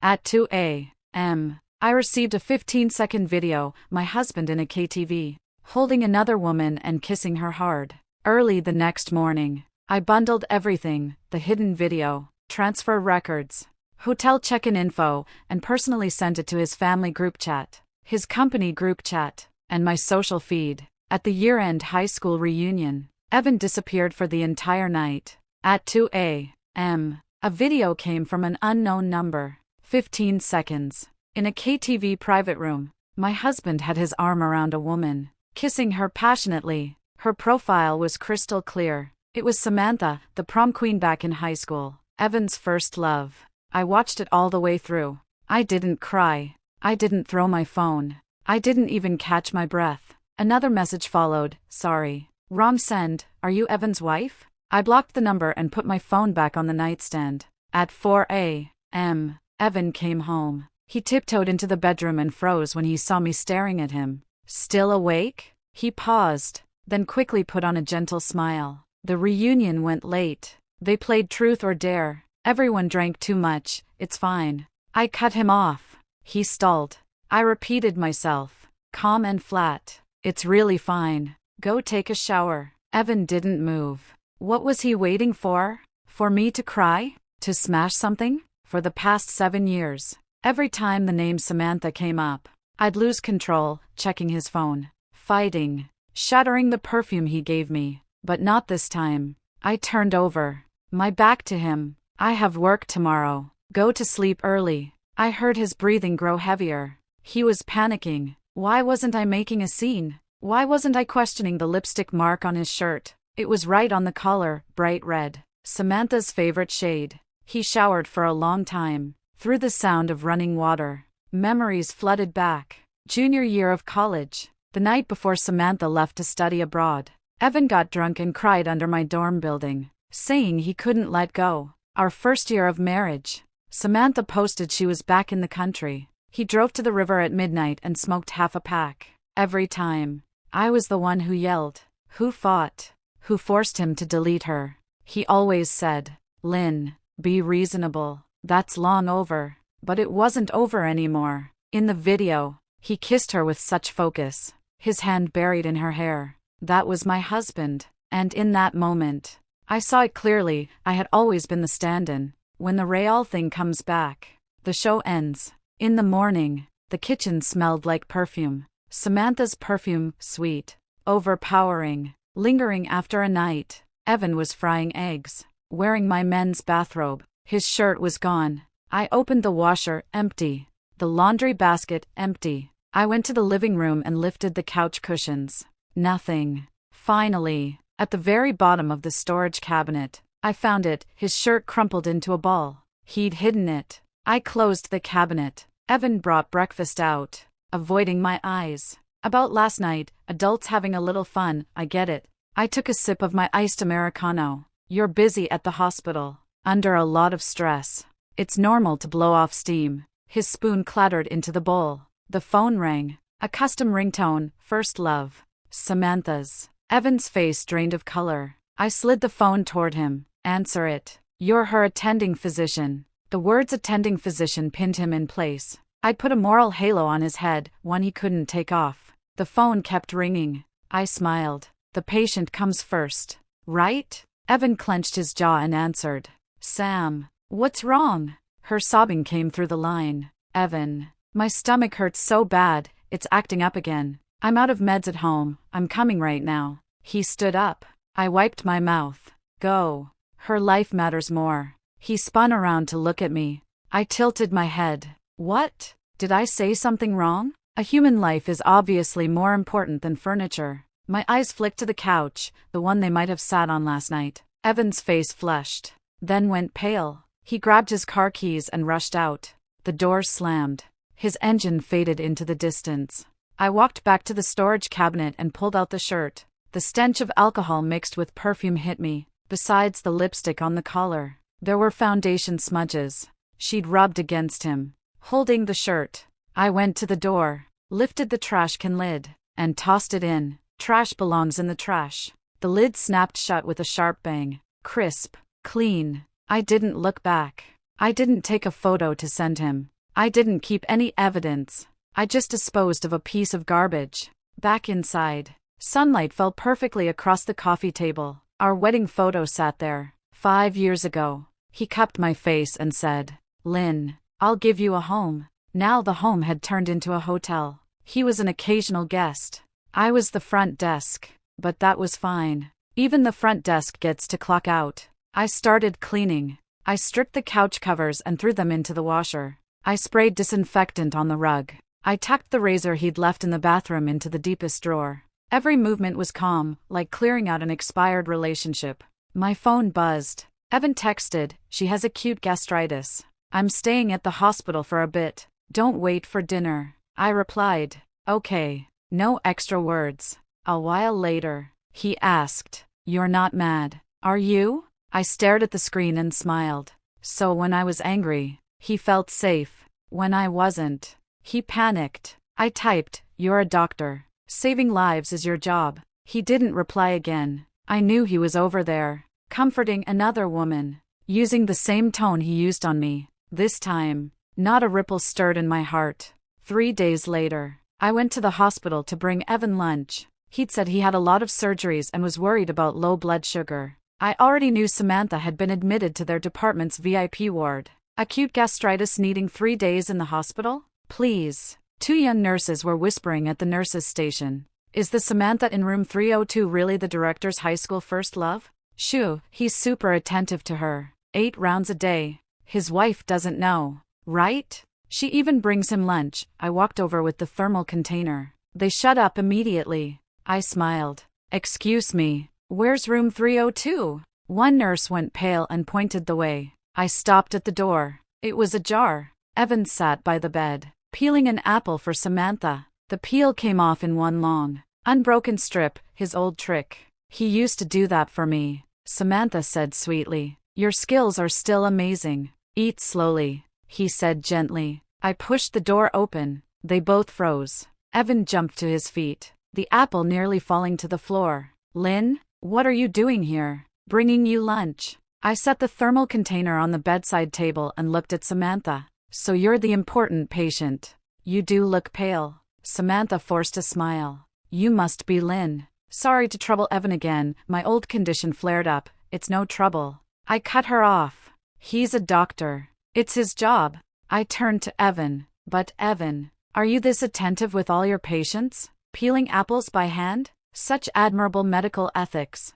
At 2 a.m., I received a 15-second video, my husband in a KTV, holding another woman and kissing her hard. Early the next morning, I bundled everything, the hidden video, transfer records, hotel check-in info, and personally sent it to his family group chat, his company group chat, and my social feed. At the year-end high school reunion, Evan disappeared for the entire night. At 2 a.m., a video came from an unknown number. 15 seconds. In a KTV private room, my husband had his arm around a woman, kissing her passionately. Her profile was crystal clear. It was Samantha, the prom queen back in high school, Evan's first love. I watched it all the way through. I didn't cry. I didn't throw my phone. I didn't even catch my breath. Another message followed. Sorry. Wrong send. Are you Evan's wife? I blocked the number and put my phone back on the nightstand. At 4 a.m., Evan came home. He tiptoed into the bedroom and froze when he saw me staring at him. Still awake? He paused, then quickly put on a gentle smile. The reunion went late. They played Truth or Dare. Everyone drank too much. It's fine. I cut him off. He stalled. I repeated myself, calm and flat. It's really fine. Go take a shower. Evan didn't move. What was he waiting for? For me to cry? To smash something? For the past 7 years, every time the name Samantha came up, I'd lose control, checking his phone, fighting, shuddering the perfume he gave me. But not this time. I turned over, my back to him. I have work tomorrow. Go to sleep early. I heard his breathing grow heavier. He was panicking. Why wasn't I making a scene? Why wasn't I questioning the lipstick mark on his shirt? It was right on the collar, bright red. Samantha's favorite shade. He showered for a long time, through the sound of running water. Memories flooded back. Junior year of college. The night before Samantha left to study abroad, Evan got drunk and cried under my dorm building, saying he couldn't let go. Our first year of marriage. Samantha posted she was back in the country. He drove to the river at midnight and smoked half a pack. Every time, I was the one who yelled, who fought, who forced him to delete her. He always said, Lynn, be reasonable. That's long over. But it wasn't over anymore. In the video, he kissed her with such focus, his hand buried in her hair. That was my husband. And in that moment, I saw it clearly. I had always been the stand-in. When the real thing comes back, the show ends. In the morning, the kitchen smelled like perfume. Samantha's perfume, sweet, overpowering, lingering after a night. Evan was frying eggs, wearing my men's bathrobe. His shirt was gone. I opened the washer, empty. The laundry basket, empty. I went to the living room and lifted the couch cushions. Nothing. Finally, at the very bottom of the storage cabinet, I found it, his shirt crumpled into a ball. He'd hidden it. I closed the cabinet. Evan brought breakfast out, avoiding my eyes. About last night, adults having a little fun, I get it. I took a sip of my iced Americano. You're busy at the hospital, under a lot of stress. It's normal to blow off steam. His spoon clattered into the bowl. The phone rang. A custom ringtone, first love. Samantha's. Evan's face drained of color. I slid the phone toward him. Answer it. You're her attending physician. The words attending physician pinned him in place. I'd put a moral halo on his head, one he couldn't take off. The phone kept ringing. I smiled. The patient comes first, right? Evan clenched his jaw and answered. Sam, what's wrong? Her sobbing came through the line. Evan, my stomach hurts so bad, it's acting up again. I'm out of meds at home, I'm coming right now. He stood up. I wiped my mouth. Go. Her life matters more. He spun around to look at me. I tilted my head. What? Did I say something wrong? A human life is obviously more important than furniture. My eyes flicked to the couch, the one they might have sat on last night. Evan's face flushed, then went pale. He grabbed his car keys and rushed out. The door slammed. His engine faded into the distance. I walked back to the storage cabinet and pulled out the shirt. The stench of alcohol mixed with perfume hit me. Besides the lipstick on the collar, there were foundation smudges. She'd rubbed against him. Holding the shirt, I went to the door, lifted the trash can lid, and tossed it in. Trash belongs in the trash. The lid snapped shut with a sharp bang. Crisp, clean. I didn't look back. I didn't take a photo to send him. I didn't keep any evidence. I just disposed of a piece of garbage. Back inside, sunlight fell perfectly across the coffee table. Our wedding photo sat there. 5 years ago. He cupped my face and said, "Lynn, I'll give you a home." Now the home had turned into a hotel. He was an occasional guest. I was the front desk. But that was fine. Even the front desk gets to clock out. I started cleaning. I stripped the couch covers and threw them into the washer. I sprayed disinfectant on the rug. I tucked the razor he'd left in the bathroom into the deepest drawer. Every movement was calm, like clearing out an expired relationship. My phone buzzed. Evan texted, "She has acute gastritis. I'm staying at the hospital for a bit. Don't wait for dinner." I replied, "Okay." No extra words. A while later, he asked, "You're not mad, are you?" I stared at the screen and smiled. So when I was angry, he felt safe. When I wasn't, he panicked. I typed, "You're a doctor. Saving lives is your job." He didn't reply again. I knew he was over there, comforting another woman, using the same tone he used on me. This time, not a ripple stirred in my heart. 3 days later, I went to the hospital to bring Evan lunch. He'd said he had a lot of surgeries and was worried about low blood sugar. I already knew Samantha had been admitted to their department's VIP ward. Acute gastritis needing 3 days in the hospital? Please. 2 young nurses were whispering at the nurses' station. Is the Samantha in room 302 really the director's high school first love? Shoo, he's super attentive to her. 8 rounds a day. His wife doesn't know, right? She even brings him lunch. I walked over with the thermal container. They shut up immediately. I smiled. "Excuse me, where's room 302? One nurse went pale and pointed the way. I stopped at the door. It was ajar. Evan sat by the bed, peeling an apple for Samantha. The peel came off in one long, unbroken strip, his old trick. He used to do that for me. Samantha said sweetly, "Your skills are still amazing. Eat slowly," he said gently. I pushed the door open. They both froze. Evan jumped to his feet, the apple nearly falling to the floor. "Lynn, what are you doing here?" "Bringing you lunch." I set the thermal container on the bedside table and looked at Samantha. "So you're the important patient. You do look pale." Samantha forced a smile. "You must be Lynn." Sorry to trouble Evan again, my old condition flared up. "It's no trouble." I cut her off. "He's a doctor. It's his job." I turned to Evan. "But Evan, are you this attentive with all your patients? Peeling apples by hand? Such admirable medical ethics."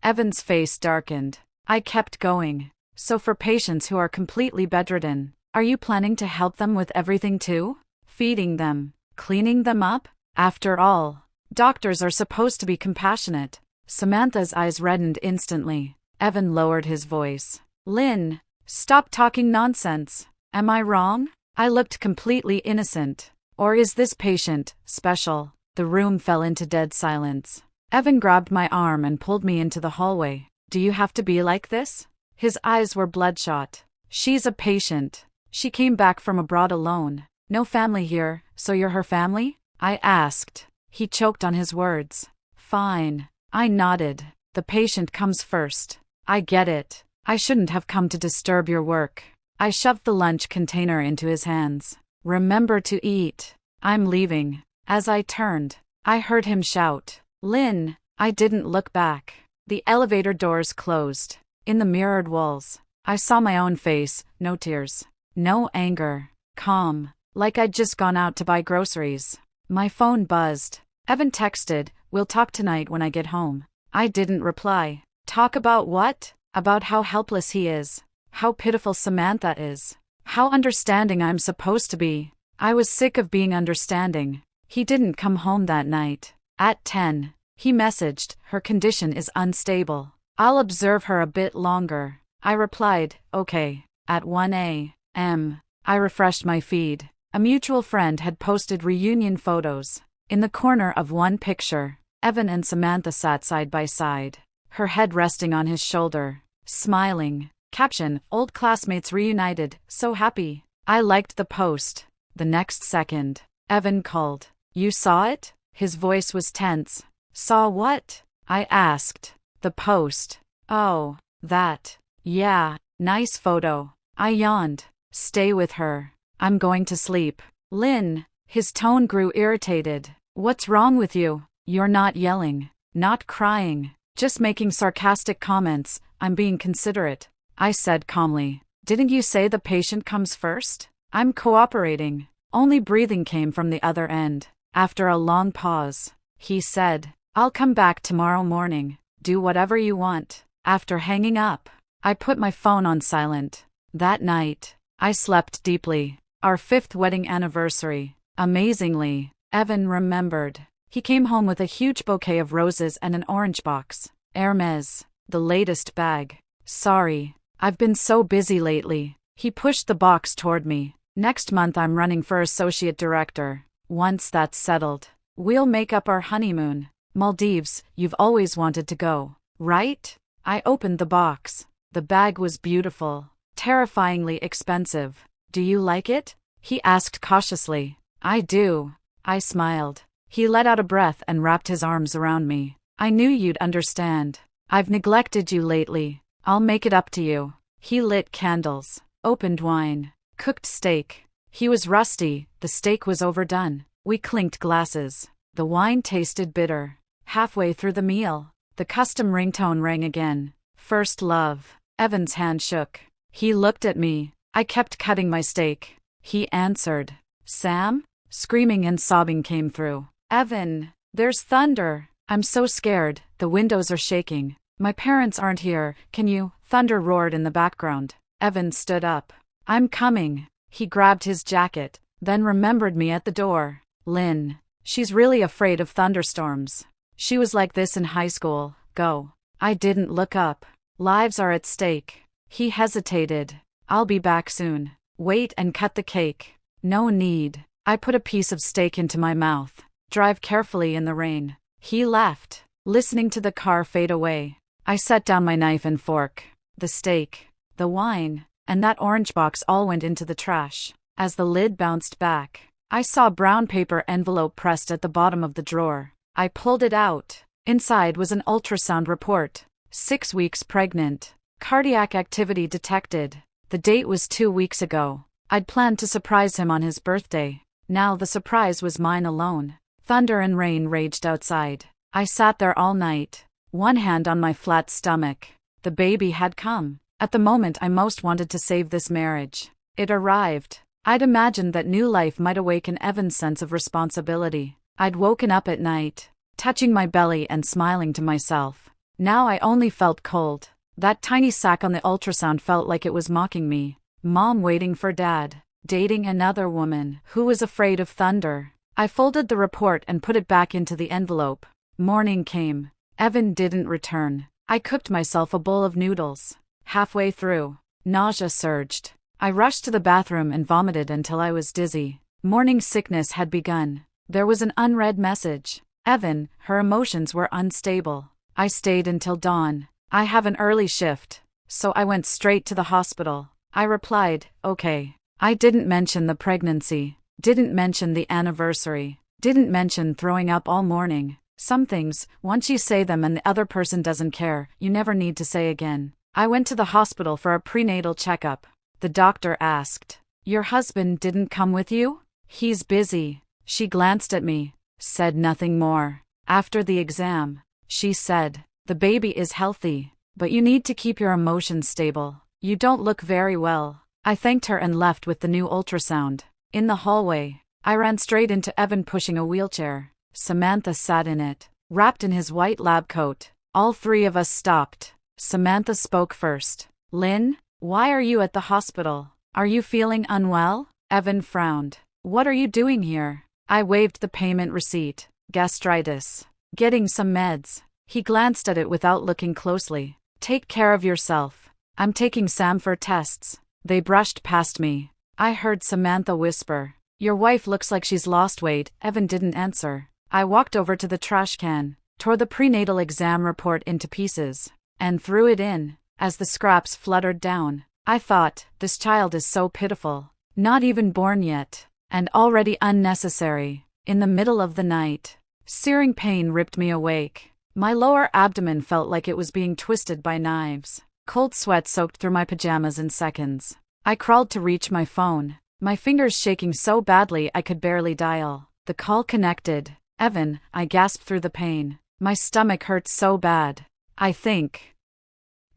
Evan's face darkened. I kept going. "So for patients who are completely bedridden, are you planning to help them with everything too? Feeding them? Cleaning them up? After all, doctors are supposed to be compassionate." Samantha's eyes reddened instantly. Evan lowered his voice. "Lynn, stop talking nonsense. Am I wrong? I looked completely innocent. Or is this patient special?" The room fell into dead silence. Evan grabbed my arm and pulled me into the hallway. "Do you have to be like this?" His eyes were bloodshot. "She's a patient. She came back from abroad alone. No family here, so you're her family?" I asked. He choked on his words. "Fine." I nodded. "The patient comes first. I get it. I shouldn't have come to disturb your work." I shoved the lunch container into his hands. "Remember to eat. I'm leaving." As I turned, I heard him shout, "Lynn!" I didn't look back. The elevator doors closed. In the mirrored walls, I saw my own face, no tears, no anger, calm, like I'd just gone out to buy groceries. My phone buzzed. Evan texted, "We'll talk tonight when I get home." I didn't reply. Talk about what? About how helpless he is. How pitiful Samantha is. How understanding I'm supposed to be. I was sick of being understanding. He didn't come home that night. At 10, he messaged, "Her condition is unstable. I'll observe her a bit longer." I replied, "Okay." At 1 a.m., I refreshed my feed. A mutual friend had posted reunion photos. In the corner of one picture, Evan and Samantha sat side by side, her head resting on his shoulder, smiling. Caption, "Old classmates reunited, so happy." I liked the post. The next second, Evan called. "You saw it?" His voice was tense. "Saw what?" I asked. "The post." "Oh, that. Yeah, nice photo." I yawned. Stay with her. I'm going to sleep. Lynn. His tone grew irritated. What's wrong with you? You're not yelling. Not crying. Just making sarcastic comments. I'm being considerate. I said calmly. Didn't you say the patient comes first? I'm cooperating. Only breathing came from the other end. After a long pause, he said, I'll come back tomorrow morning. Do whatever you want. After hanging up, I put my phone on silent. That night, I slept deeply. Our 5th wedding anniversary. Amazingly, Evan remembered. He came home with a huge bouquet of roses and an orange box. Hermes, the latest bag. Sorry, I've been so busy lately. He pushed the box toward me. Next month I'm running for associate director. Once that's settled, we'll make up our honeymoon. Maldives, you've always wanted to go, right? I opened the box. The bag was beautiful, terrifyingly expensive. Do you like it? He asked cautiously. I do. I smiled. He let out a breath and wrapped his arms around me. I knew you'd understand. I've neglected you lately. I'll make it up to you. He lit candles, opened wine, cooked steak. He was rusty, the steak was overdone. We clinked glasses. The wine tasted bitter. Halfway through the meal, the custom ringtone rang again. First love. Evan's hand shook. He looked at me. I kept cutting my steak. He answered. Sam? Screaming and sobbing came through. Evan, there's thunder. I'm so scared, the windows are shaking. My parents aren't here, can you? Thunder roared in the background. Evan stood up. I'm coming. He grabbed his jacket, then remembered me at the door. Lynn. She's really afraid of thunderstorms. She was like this in high school. Go. I didn't look up. Lives are at stake. He hesitated. I'll be back soon. Wait and cut the cake. No need. I put a piece of steak into my mouth. Drive carefully in the rain. He left, listening to the car fade away. I set down my knife and fork. The steak, the wine, and that orange box all went into the trash. As the lid bounced back, I saw a brown paper envelope pressed at the bottom of the drawer. I pulled it out. Inside was an ultrasound report. 6 weeks pregnant. Cardiac activity detected. The date was 2 weeks ago. I'd planned to surprise him on his birthday. Now the surprise was mine alone. Thunder and rain raged outside. I sat there all night, one hand on my flat stomach. The baby had come. At the moment I most wanted to save this marriage. It arrived. I'd imagined that new life might awaken Evan's sense of responsibility. I'd woken up at night, touching my belly and smiling to myself. Now I only felt cold. That tiny sack on the ultrasound felt like it was mocking me. Mom waiting for dad, dating another woman who was afraid of thunder. I folded the report and put it back into the envelope. Morning came. Evan didn't return. I cooked myself a bowl of noodles. Halfway through, nausea surged. I rushed to the bathroom and vomited until I was dizzy. Morning sickness had begun. There was an unread message. Evan, her emotions were unstable. I stayed until dawn. I have an early shift, so I went straight to the hospital. I replied, okay. I didn't mention the pregnancy. Didn't mention the anniversary. Didn't mention throwing up all morning. Some things, once you say them and the other person doesn't care, you never need to say again. I went to the hospital for a prenatal checkup. The doctor asked, your husband didn't come with you? He's busy. She glanced at me, said nothing more. After the exam, she said, the baby is healthy, but you need to keep your emotions stable. You don't look very well. I thanked her and left with the new ultrasound. In the hallway, I ran straight into Evan pushing a wheelchair. Samantha sat in it, wrapped in his white lab coat. All three of us stopped. Samantha spoke first. Lynn, why are you at the hospital? Are you feeling unwell? Evan frowned. What are you doing here? I waved the payment receipt. Gastritis. Getting some meds. He glanced at it without looking closely. Take care of yourself. I'm taking Sam for tests. They brushed past me. I heard Samantha whisper, your wife looks like she's lost weight. Evan didn't answer. I walked over to the trash can, tore the prenatal exam report into pieces, and threw it in. As the scraps fluttered down, I thought, this child is so pitiful. Not even born yet, and already unnecessary. In the middle of the night, searing pain ripped me awake. My lower abdomen felt like it was being twisted by knives. Cold sweat soaked through my pajamas in seconds. I crawled to reach my phone, my fingers shaking so badly I could barely dial. The call connected. Evan, I gasped through the pain. My stomach hurts so bad. I think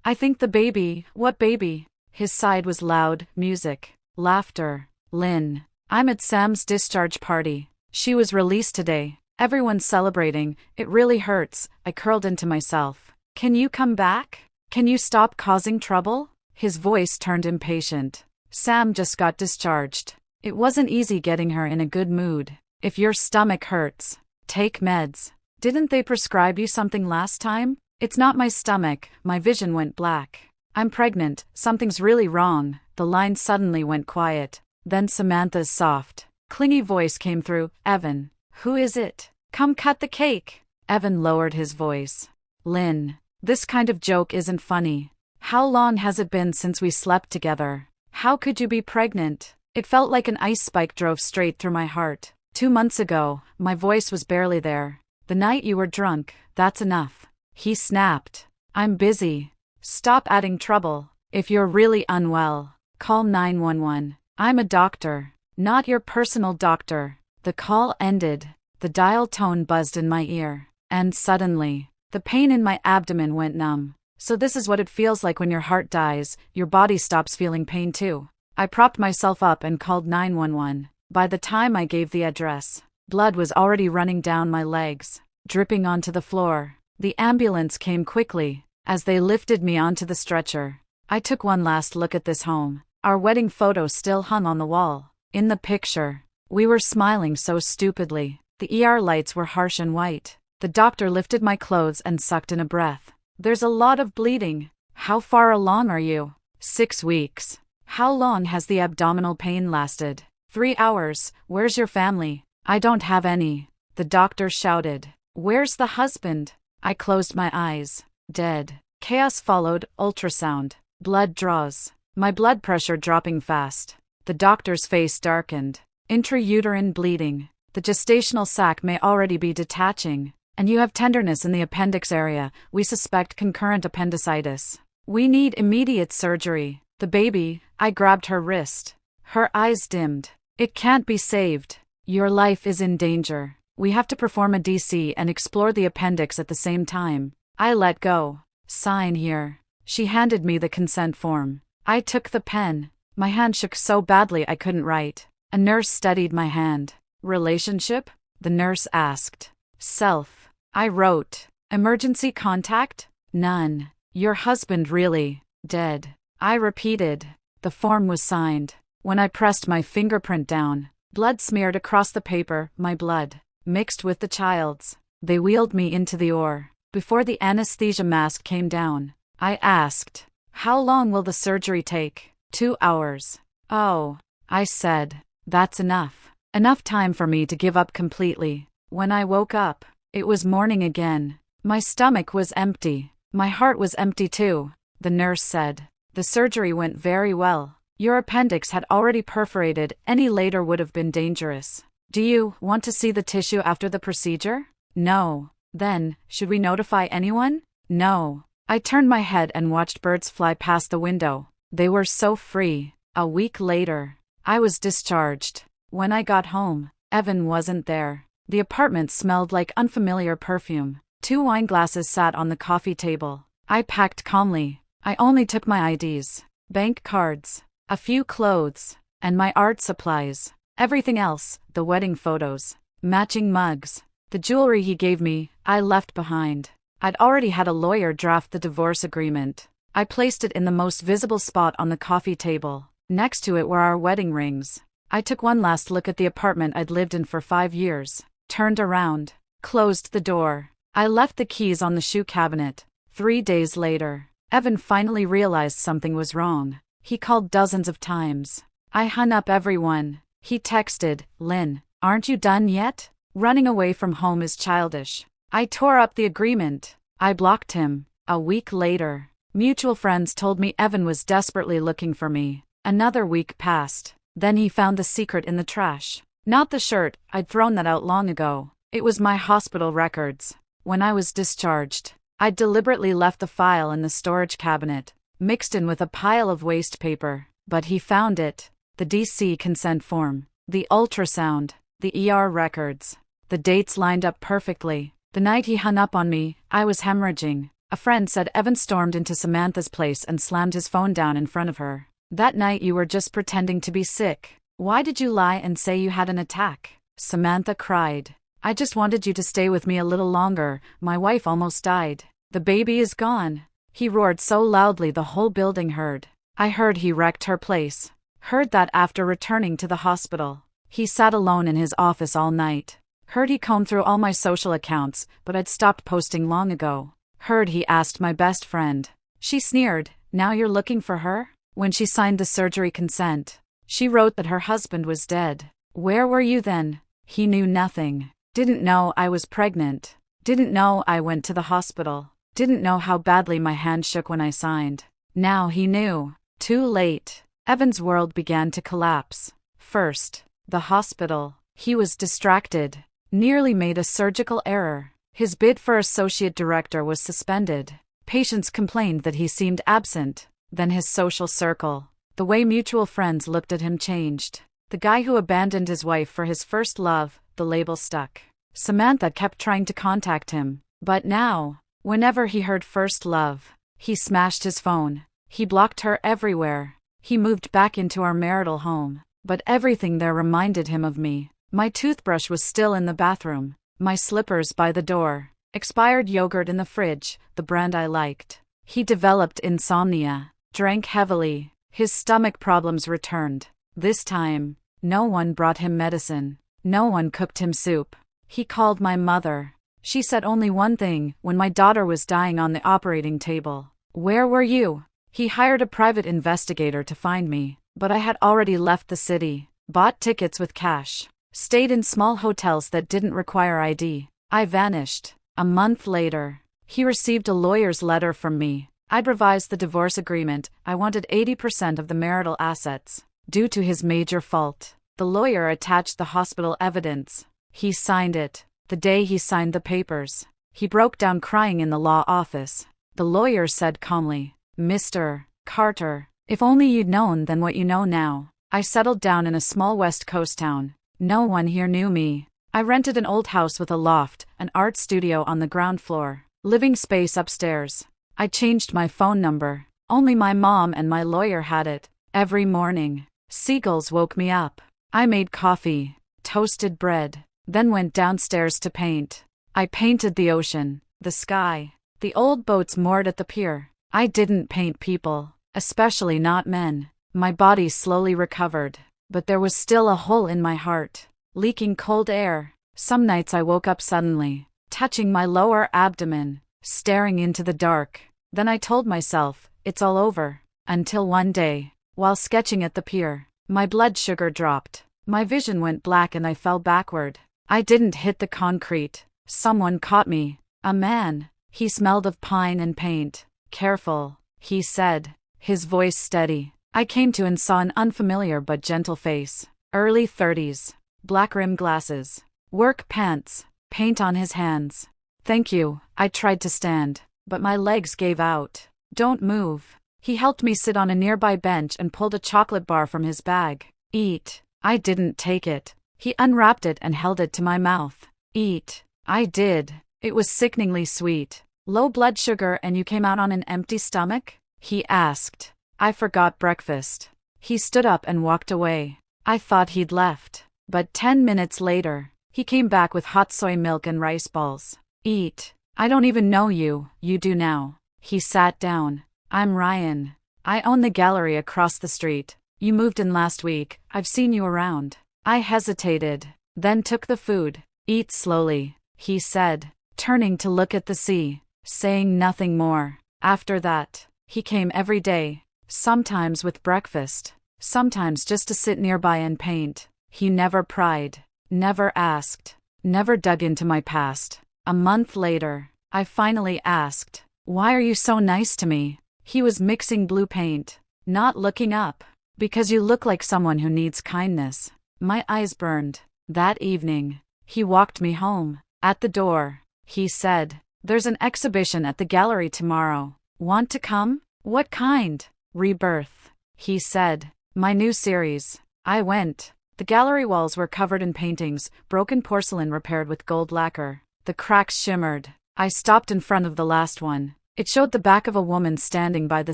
the baby. What baby? His side was loud, music, laughter. Lynn. I'm at Sam's discharge party. She was released today. Everyone's celebrating. It really hurts. I curled into myself. Can you come back? Can you stop causing trouble? His voice turned impatient. Sam just got discharged. It wasn't easy getting her in a good mood. If your stomach hurts, take meds. Didn't they prescribe you something last time? It's not my stomach. My vision went black. I'm pregnant. Something's really wrong. The line suddenly went quiet. Then Samantha's soft, clingy voice came through. Evan. Who is it? Come cut the cake. Evan lowered his voice. Lynn. This kind of joke isn't funny. How long has it been since we slept together? How could you be pregnant? It felt like an ice spike drove straight through my heart. 2 months ago, my voice was barely there. The night you were drunk, that's enough. He snapped. I'm busy. Stop adding trouble. If you're really unwell, call 911. I'm a doctor, not your personal doctor. The call ended. The dial tone buzzed in my ear. And suddenly, the pain in my abdomen went numb. So this is what it feels like when your heart dies, your body stops feeling pain too. I propped myself up and called 911. By the time I gave the address, blood was already running down my legs, dripping onto the floor. The ambulance came quickly. As they lifted me onto the stretcher, I took one last look at this home. Our wedding photo still hung on the wall. In the picture, we were smiling so stupidly. The ER lights were harsh and white. The doctor lifted my clothes and sucked in a breath. There's a lot of bleeding. How far along are you? 6 weeks. How long has the abdominal pain lasted? 3 hours. Where's your family? I don't have any. The doctor shouted. Where's the husband? I closed my eyes. Dead. Chaos followed. Ultrasound. Blood draws. My blood pressure dropping fast. The doctor's face darkened. Intrauterine bleeding. The gestational sac may already be detaching. And you have tenderness in the appendix area. We suspect concurrent appendicitis. We need immediate surgery. The baby. I grabbed her wrist. Her eyes dimmed. It can't be saved. Your life is in danger. We have to perform a DC and explore the appendix at the same time. I let go. Sign here. She handed me the consent form. I took the pen. My hand shook so badly I couldn't write. A nurse steadied my hand. Relationship? The nurse asked. Self. I wrote. Emergency contact? None. Your husband really dead. I repeated. The form was signed. When I pressed my fingerprint down, blood smeared across the paper, my blood, mixed with the child's. They wheeled me into the OR. Before the anesthesia mask came down, I asked, how long will the surgery take? 2 hours. Oh, I said, that's enough. Enough time for me to give up completely. When I woke up, it was morning again. My stomach was empty. My heart was empty too. The nurse said, the surgery went very well. Your appendix had already perforated. Any later would have been dangerous. Do you want to see the tissue after the procedure? No. Then, should we notify anyone? No. I turned my head and watched birds fly past the window. They were so free. A week later, I was discharged. When I got home, Evan wasn't there. The apartment smelled like unfamiliar perfume. 2 wine glasses sat on the coffee table. I packed calmly. I only took my IDs, bank cards, a few clothes, and my art supplies. Everything else, the wedding photos, matching mugs, the jewelry he gave me, I left behind. I'd already had a lawyer draft the divorce agreement. I placed it in the most visible spot on the coffee table. Next to it were our wedding rings. I took one last look at the apartment I'd lived in for 5 years, turned around, closed the door. I left the keys on the shoe cabinet. 3 days later, Evan finally realized something was wrong. He called dozens of times. I hung up everyone. He texted, Lynn, aren't you done yet? Running away from home is childish. I tore up the agreement. I blocked him. A week later, mutual friends told me Evan was desperately looking for me. Another week passed. Then he found the secret in the trash. Not the shirt, I'd thrown that out long ago. It was my hospital records. When I was discharged, I'd deliberately left the file in the storage cabinet, mixed in with a pile of waste paper. But he found it. The DC consent form, the ultrasound, the ER records. The dates lined up perfectly. The night he hung up on me, I was hemorrhaging. A friend said Evan stormed into Samantha's place and slammed his phone down in front of her. That night you were just pretending to be sick. Why did you lie and say you had an attack? Samantha cried. I just wanted you to stay with me a little longer. My wife almost died. The baby is gone. He roared so loudly the whole building heard. I heard he wrecked her place. Heard that after returning to the hospital. He sat alone in his office all night. Heard he combed through all my social accounts, but I'd stopped posting long ago. Heard he asked my best friend. She sneered, now you're looking for her? When she signed the surgery consent, she wrote that her husband was dead. Where were you then? He knew nothing. Didn't know I was pregnant. Didn't know I went to the hospital. Didn't know how badly my hand shook when I signed. Now he knew. Too late. Evan's world began to collapse. First, the hospital. He was distracted. Nearly made a surgical error. His bid for associate director was suspended. Patients complained that he seemed absent. Then his social circle. The way mutual friends looked at him changed. The guy who abandoned his wife for his first love, the label stuck. Samantha kept trying to contact him. But now, whenever he heard first love, he smashed his phone. He blocked her everywhere. He moved back into our marital home. But everything there reminded him of me. My toothbrush was still in the bathroom. My slippers by the door. Expired yogurt in the fridge, the brand I liked. He developed insomnia. Drank heavily. His stomach problems returned. This time, no one brought him medicine. No one cooked him soup. He called my mother. She said only one thing, when my daughter was dying on the operating table. Where were you? He hired a private investigator to find me, but I had already left the city. Bought tickets with cash. Stayed in small hotels that didn't require ID. I vanished. A month later, he received a lawyer's letter from me. I'd revised the divorce agreement. I wanted 80% of the marital assets. Due to his major fault, the lawyer attached the hospital evidence. He signed it. The day he signed the papers, he broke down crying in the law office. The lawyer said calmly, Mr. Carter, if only you'd known then what you know now. I settled down in a small West Coast town. No one here knew me. I rented an old house with a loft, an art studio on the ground floor, living space upstairs. I changed my phone number. Only my mom and my lawyer had it. Every morning, seagulls woke me up. I made coffee, toasted bread, then went downstairs to paint. I painted the ocean, the sky, the old boats moored at the pier. I didn't paint people, especially not men. My body slowly recovered, but there was still a hole in my heart, leaking cold air. Some nights I woke up suddenly, touching my lower abdomen, staring into the dark. Then I told myself, it's all over. Until one day, while sketching at the pier, my blood sugar dropped. My vision went black and I fell backward. I didn't hit the concrete. Someone caught me. A man. He smelled of pine and paint. Careful, he said, his voice steady. I came to and saw an unfamiliar but gentle face. Early 30s. Black rim glasses. Work pants. Paint on his hands. Thank you. I tried to stand, but my legs gave out. Don't move. He helped me sit on a nearby bench and pulled a chocolate bar from his bag. Eat. I didn't take it. He unwrapped it and held it to my mouth. Eat. I did. It was sickeningly sweet. Low blood sugar and you came out on an empty stomach? He asked. I forgot breakfast. He stood up and walked away. I thought he'd left. But 10 minutes later, he came back with hot soy milk and rice balls. Eat. I don't even know you. You do now. He sat down. I'm Ryan. I own the gallery across the street. You moved in last week. I've seen you around. I hesitated, then took the food. Eat slowly, he said, turning to look at the sea, saying nothing more. After that, he came every day, sometimes with breakfast, sometimes just to sit nearby and paint. He never pried, never asked, never dug into my past. A month later, I finally asked, "Why are you so nice to me?" He was mixing blue paint, not looking up. "Because you look like someone who needs kindness." My eyes burned. That evening, he walked me home. At the door, he said, "There's an exhibition at the gallery tomorrow. Want to come?" What kind? Rebirth. he said. My new series. I went. The gallery walls were covered in paintings, broken porcelain repaired with gold lacquer. The cracks shimmered. I stopped in front of the last one. It showed the back of a woman standing by the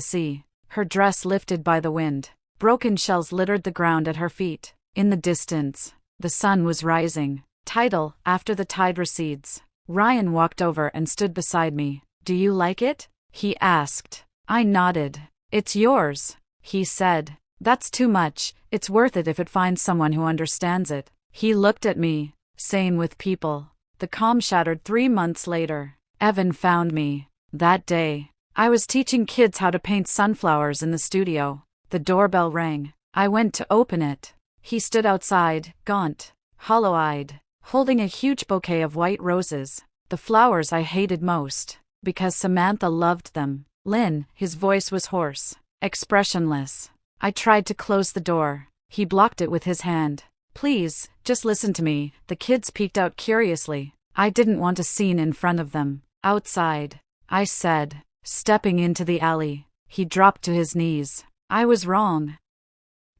sea, her dress lifted by the wind. Broken shells littered the ground at her feet. In the distance, the sun was rising. Title: After the Tide Recedes. Ryan walked over and stood beside me. Do you like it? He asked. I nodded. It's yours, he said. That's too much. It's worth it if it finds someone who understands it. He looked at me. Same with people. The calm shattered 3 months later. Evan found me. That day, I was teaching kids how to paint sunflowers in the studio. The doorbell rang. I went to open it. He stood outside, gaunt, hollow-eyed, holding a huge bouquet of white roses, the flowers I hated most, because Samantha loved them. Lynn, his voice was hoarse, expressionless. I tried to close the door. He blocked it with his hand. Please, just listen to me. The kids peeked out curiously. I didn't want a scene in front of them. Outside, I said, stepping into the alley. He dropped to his knees. I was wrong.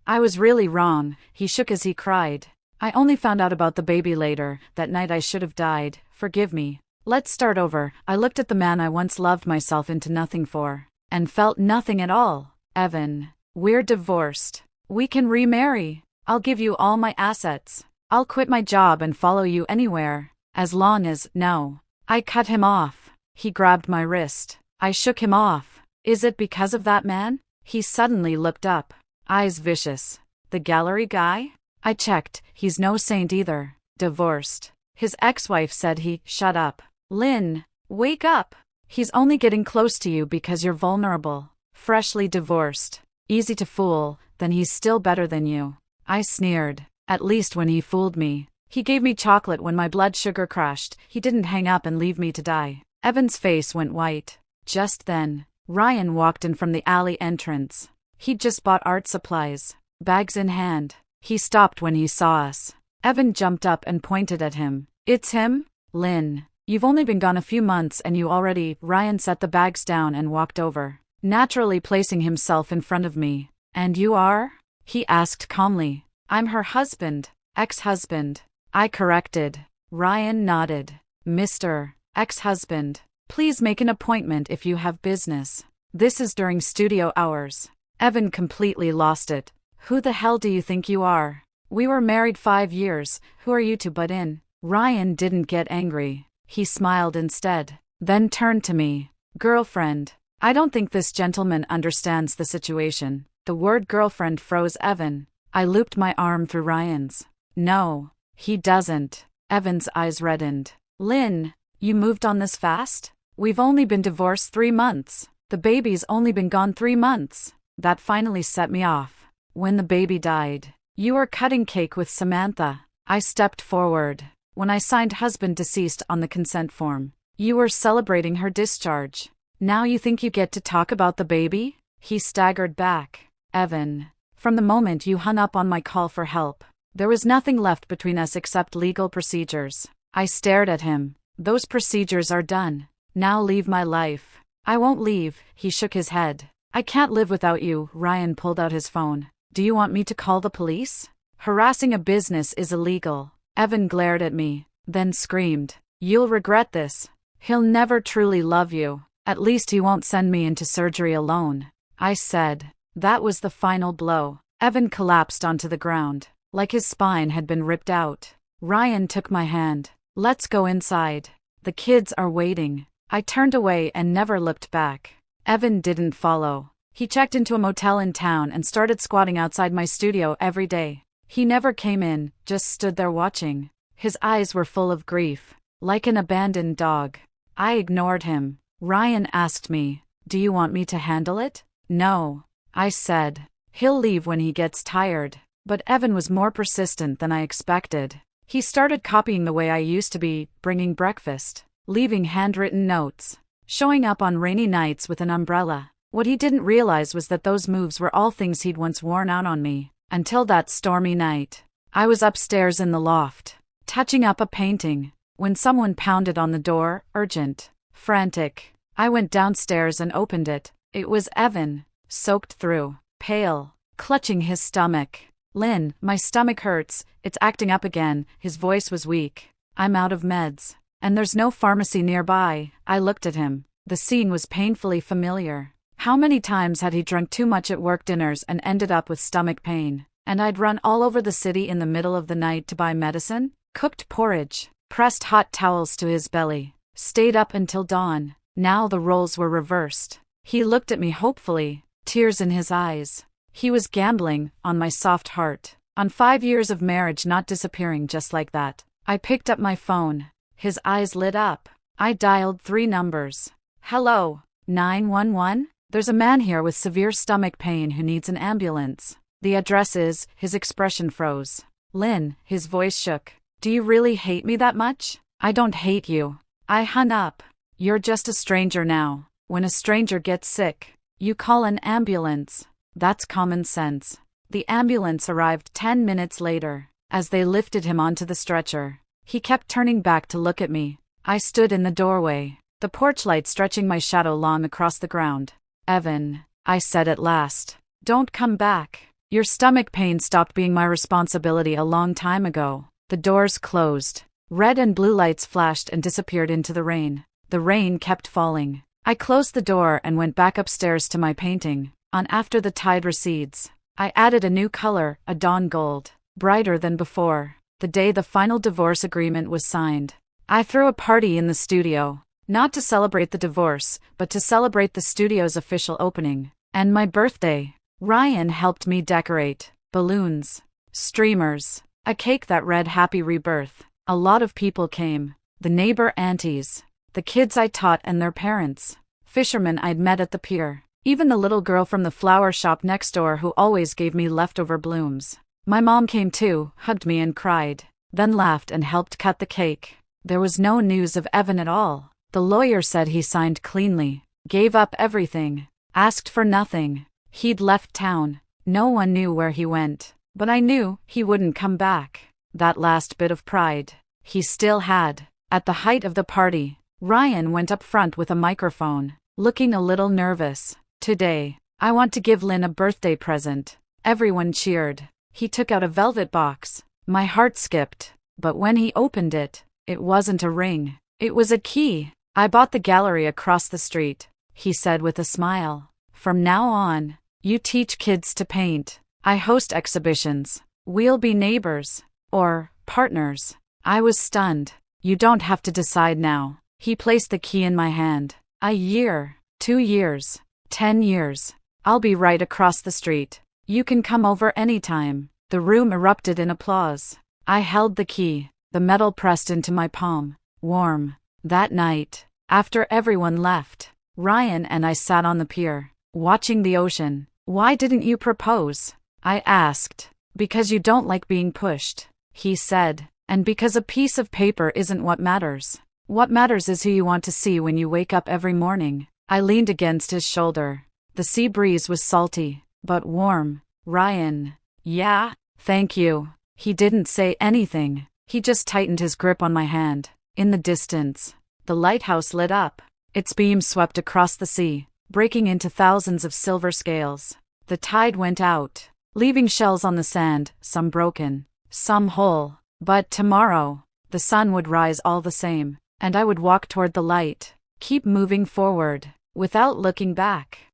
I was really wrong, he shook as he cried. I only found out about the baby later. That night I should have died. Forgive me. Let's start over. I looked at the man I once loved myself into nothing for, and felt nothing at all. Evan, we're divorced. We can remarry. I'll give you all my assets. I'll quit my job and follow you anywhere. As long as, no. I cut him off. He grabbed my wrist. I shook him off. Is it because of that man? He suddenly looked up. Eyes vicious. The gallery guy? I checked. He's no saint either. Divorced. His ex-wife said he, shut up. Lynn, wake up. He's only getting close to you because you're vulnerable. Freshly divorced. Easy to fool, then he's still better than you. I sneered. At least when he fooled me. He gave me chocolate when my blood sugar crashed. He didn't hang up and leave me to die. Evan's face went white. Just then, Ryan walked in from the alley entrance. He'd just bought art supplies, bags in hand. He stopped when he saw us. Evan jumped up and pointed at him. It's him? Lynn, you've only been gone a few months and you already… Ryan set the bags down and walked over, naturally placing himself in front of me. And you are? He asked calmly. I'm her husband. Ex-husband. I corrected. Ryan nodded. Mr. Ex-husband, please make an appointment if you have business. This is during studio hours. Evan completely lost it. Who the hell do you think you are? We were married 5 years. Who are you to butt in? Ryan didn't get angry. He smiled instead, then turned to me. Girlfriend. I don't think this gentleman understands the situation. The word girlfriend froze Evan. I looped my arm through Ryan's. No, he doesn't. Evan's eyes reddened. Lynn, you moved on this fast? We've only been divorced 3 months. The baby's only been gone 3 months. That finally set me off. When the baby died, you were cutting cake with Samantha. I stepped forward. When I signed husband deceased on the consent form, you were celebrating her discharge. Now you think you get to talk about the baby? He staggered back. Evan, from the moment you hung up on my call for help, there was nothing left between us except legal procedures. I stared at him. Those procedures are done. Now leave my life. I won't leave, he shook his head. I can't live without you. Ryan pulled out his phone. Do you want me to call the police? Harassing a business is illegal. Evan glared at me, then screamed. You'll regret this. He'll never truly love you. At least he won't send me into surgery alone. I said. That was the final blow. Evan collapsed onto the ground, like his spine had been ripped out. Ryan took my hand. Let's go inside. The kids are waiting. I turned away and never looked back. Evan didn't follow. He checked into a motel in town and started squatting outside my studio every day. He never came in, just stood there watching. His eyes were full of grief, like an abandoned dog. I ignored him. Ryan asked me, do you want me to handle it? No. I said, he'll leave when he gets tired. But Evan was more persistent than I expected. He started copying the way I used to be, bringing breakfast, leaving handwritten notes, showing up on rainy nights with an umbrella. What he didn't realize was that those moves were all things he'd once worn out on me, until that stormy night. I was upstairs in the loft, touching up a painting, when someone pounded on the door, urgent, frantic. I went downstairs and opened it. It was Evan, soaked through. pale, clutching his stomach. "Lynn, my stomach hurts, it's acting up again." His voice was weak. "I'm out of meds. And there's no pharmacy nearby." I looked at him. The scene was painfully familiar. How many times had he drunk too much at work dinners and ended up with stomach pain? And I'd run all over the city in the middle of the night to buy medicine? Cooked porridge, pressed hot towels to his belly, stayed up until dawn. Now the roles were reversed. He looked at me hopefully, tears in his eyes. He was gambling on my soft heart, on 5 years of marriage not disappearing just like that. I picked up my phone. His eyes lit up. I dialed 3 numbers. "Hello, 911? There's a man here with severe stomach pain who needs an ambulance. The address is..." His expression froze. "Lynn," his voice shook. "Do you really hate me that much?" "I don't hate you." I hung up. "You're just a stranger now. When a stranger gets sick, you call an ambulance. That's common sense." The ambulance arrived 10 minutes later. As they lifted him onto the stretcher, he kept turning back to look at me. I stood in the doorway, the porch light stretching my shadow long across the ground. "Evan," I said at last, "don't come back. Your stomach pain stopped being my responsibility a long time ago." The doors closed. Red and blue lights flashed and disappeared into the rain. The rain kept falling. I closed the door and went back upstairs to my painting. On After the Tide Recedes, I added a new color, a dawn gold, brighter than before. The day the final divorce agreement was signed, I threw a party in the studio, not to celebrate the divorce, but to celebrate the studio's official opening. And my birthday. Ryan helped me decorate. Balloons, streamers, a cake that read "Happy Rebirth." A lot of people came. The neighbor aunties, the kids I taught and their parents, fishermen I'd met at the pier, even the little girl from the flower shop next door who always gave me leftover blooms. My mom came too, hugged me and cried, then laughed and helped cut the cake. There was no news of Evan at all. The lawyer said he signed cleanly, gave up everything, asked for nothing. He'd left town. No one knew where he went, but I knew he wouldn't come back. That last bit of pride he still had. At the height of the party, Ryan went up front with a microphone, looking a little nervous. "Today, I want to give Lynn a birthday present." Everyone cheered. He took out a velvet box. My heart skipped, but when he opened it, it wasn't a ring. It was a key. "I bought the gallery across the street," he said with a smile. "From now on, you teach kids to paint. I host exhibitions. We'll be neighbors. Or partners." I was stunned. "You don't have to decide now." He placed the key in my hand. "A year, 2 years, 10 years. I'll be right across the street. You can come over anytime." The room erupted in applause. I held the key, the metal pressed into my palm, warm. That night, after everyone left, Ryan and I sat on the pier, watching the ocean. "Why didn't you propose?" I asked. "Because you don't like being pushed," he said. "And because a piece of paper isn't what matters. What matters is who you want to see when you wake up every morning." I leaned against his shoulder. The sea breeze was salty, but warm. "Ryan." "Yeah, thank you." He didn't say anything. He just tightened his grip on my hand. In the distance, the lighthouse lit up. Its beams swept across the sea, breaking into thousands of silver scales. The tide went out, leaving shells on the sand, some broken, some whole. But tomorrow, the sun would rise all the same, and I would walk toward the light, keep moving forward, without looking back.